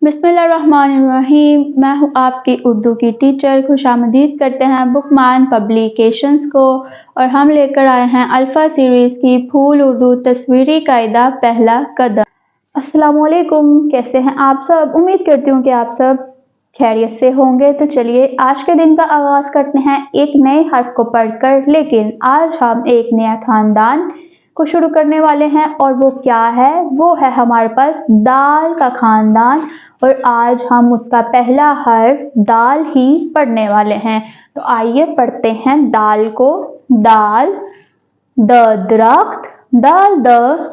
बिस्मिल्लाहिर्रहमानिर्रहीम। मैं हूँ आपकी उर्दू की टीचर। खुशामदीद करते हैं बुकमान पब्लिकेशंस को और हम लेकर आए हैं अल्फ़ा सीरीज़ की फूल उर्दू तस्वीरी कायदा पहला कदम। अस्सलामुअलैकुम, कैसे हैं आप सब? उम्मीद करती हूँ कि आप सब खैरियत से होंगे। तो चलिए आज के दिन का आगाज़ करते हैं एक नए हर्फ को पढ़कर। लेकिन आज हम एक नया खानदान को शुरू करने वाले हैं और वो क्या है? वो है हमारे पास दाल का खानदान और आज हम उसका पहला हर्फ दाल ही पढ़ने वाले हैं। तो आइए पढ़ते हैं दाल को। दाल द दरख्त, दाल द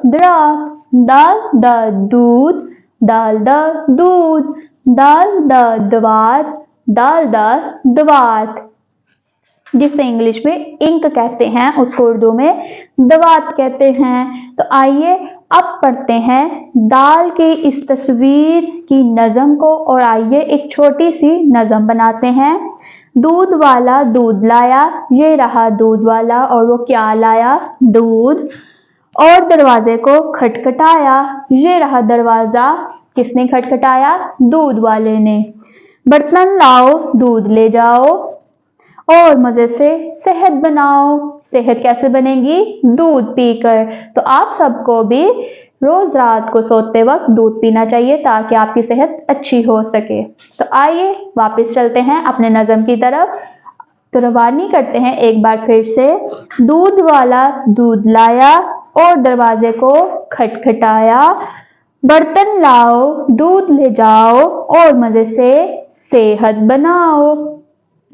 दरख्त, दाल द दूध, दाल द दूध, दाल द दवात, दाल द दवात, जिसे इंग्लिश में इंक कहते हैं उसको उर्दू में दवात कहते हैं। तो आइए अब पढ़ते हैं दाल की इस तस्वीर की नज़म को और आइए एक छोटी सी नज़म बनाते हैं। दूध वाला दूध लाया, ये रहा दूध वाला और वो क्या लाया? दूध। और दरवाजे को खटखटाया, ये रहा दरवाज़ा। किसने खटखटाया? दूध वाले ने। बर्तन लाओ, दूध ले जाओ और मज़े से सेहत बनाओ। सेहत कैसे बनेगी? दूध पीकर। तो आप सबको भी रोज़ रात को सोते वक्त दूध पीना चाहिए ताकि आपकी सेहत अच्छी हो सके। तो आइए वापस चलते हैं अपने नज़म की तरफ। तो रवानी करते हैं एक बार फिर से। दूध वाला दूध लाया और दरवाजे को खटखटाया। बर्तन लाओ, दूध ले जाओ और मज़े से सेहत बनाओ।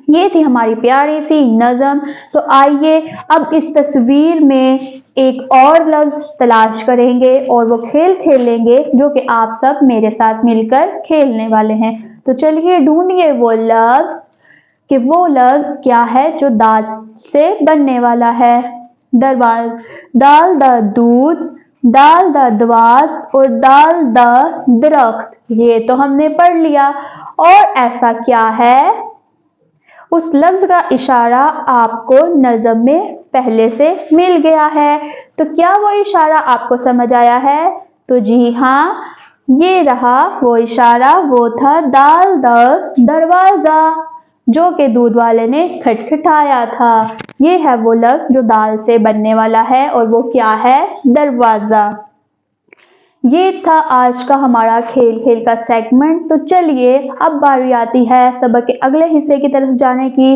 ये थी हमारी प्यारी सी नज़म। तो आइए अब इस तस्वीर में एक और लफ्ज़ तलाश करेंगे और वो खेल खेलेंगे जो कि आप सब मेरे साथ मिलकर खेलने वाले हैं। तो चलिए ढूंढिए वो लफ्ज़ कि वो लफ्ज़ क्या है जो दाल से बनने वाला है। दाल द दूध, दाल द दवात और दाल द दरख्त। ये तो हमने पढ़ लिया। और ऐसा क्या है? उस लफ्ज़ का इशारा आपको नज़म में पहले से मिल गया है। तो क्या वो इशारा आपको समझ आया है? तो जी हाँ, ये रहा वो इशारा। वो था दाल द दरवाज़ा जो कि दूध वाले ने खटखटाया था। ये है वो लफ्ज़ जो दाल से बनने वाला है और वो क्या है? दरवाज़ा। ये था आज का हमारा खेल खेल का सेगमेंट। तो चलिए अब बारी आती है सबक के अगले हिस्से की तरफ जाने की।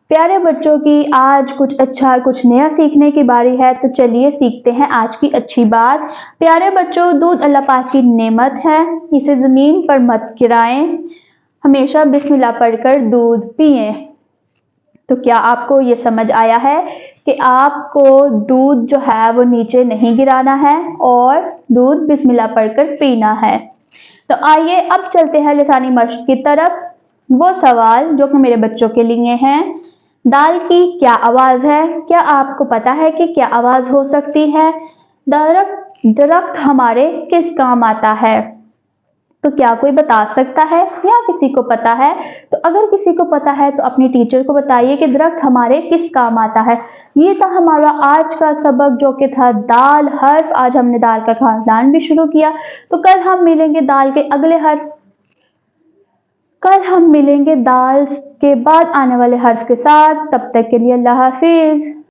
प्यारे बच्चों की आज कुछ अच्छा कुछ नया सीखने की बारी है। तो चलिए सीखते हैं आज की अच्छी बात। प्यारे बच्चों, दूध अल्लाह पाक की नेमत है, इसे ज़मीन पर मत गिराएं। हमेशा बिस्मिल्लाह पढ़कर दूध पिएं। तो क्या आपको ये समझ आया है कि आपको दूध जो है वो नीचे नहीं गिराना है और दूध बिस्मिल्लाह पढ़कर पीना है? तो आइए अब चलते हैं लिसानी मश्क की तरफ। वो सवाल जो कि मेरे बच्चों के लिए हैं, दाल की क्या आवाज़ है? क्या आपको पता है कि क्या आवाज़ हो सकती है? दरख्त हमारे किस काम आता है? तो क्या कोई बता सकता है या किसी को पता है? तो अगर किसी को पता है तो अपनी टीचर को बताइए कि दरख्त हमारे किस काम आता है। ये था हमारा आज का सबक जो कि था दाल हर्फ। आज हमने दाल का खानदान भी शुरू किया। तो कल हम मिलेंगे दाल के अगले हर्फ। कल हम मिलेंगे दाल के बाद आने वाले हर्फ के साथ। तब तक के लिए अल्लाह हाफिज।